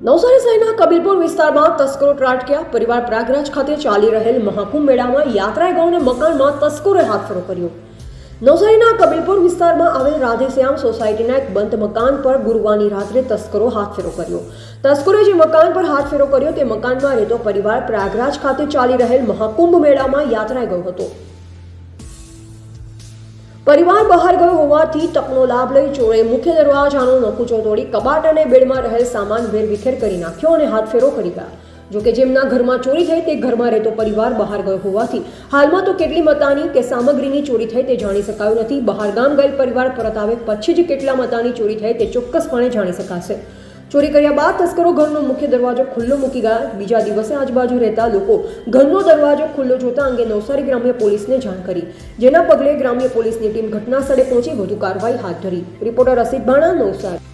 નવસારી શહેરના કબીલપુર વિસ્તારમાં તસ્કરો ત્રાટક્યા. પરિવાર પ્રયાગરાજ ખાતે ચાલી રહેલ મહાકુંભ મેળામાં યાત્રાએ ગૌને મકાનમાં તસ્કરોએ હાથફેરો કર્યો. નવસારીના કબીલપુર વિસ્તારમાં આવેલ રાધેશ્યામ સોસાયટીના એક બંધ મકાન પર ગુરુવારની રાત્રે તસ્કરો હાથફેરો કર્યો. તસ્કરોએ જે મકાન પર હાથફેરો કર્યો તે મકાનમાં રહેતો પરિવાર પ્રયાગરાજ ખાતે ચાલી રહેલ મહાકુંભ મેળામાં યાત્રાએ ગયો હતો. પરિવાર બહાર ગયો હોવાથી તકનો લાભ લઈ ચોરે મુખ્ય દરવાજાનો નકુચો તોડી કબાટ અને બેડમાં રહેલ સામાન વેરવિખેર કરી નાખ્યો અને હાથફેરો કરી ગયા. જોકે જેમના ઘરમાં ચોરી થઈ તે ઘરમાં રહેતો પરિવાર બહાર ગયો હોવાથી હાલમાં તો કેટલી મતાની કે સામગ્રીની ચોરી થઈ તે જાણી શકાયું નથી. બહાર ગામ ગયેલ પરિવાર પરત આવે પછી જ કેટલા મતાની ચોરી થઈ તે ચોક્કસપણે જાણી શકાશે. ચોરી કર્યા બાદ તસ્કરો ઘરનો મુખ્ય દરવાજો ખુલ્લો મૂકી ગયા. બીજા દિવસે આજુબાજુ રહેતા લોકો ઘરનો દરવાજો ખુલ્લો જોતા અંગે નવસારી ગ્રામ્ય પોલીસને જાણ કરી, જેના પગલે ગ્રામ્ય પોલીસની ટીમ ઘટના સ્થળે પહોંચી વધુ કાર્યવાહી હાથ ધરી. રિપોર્ટર અસિત ભાણા, નવસારી.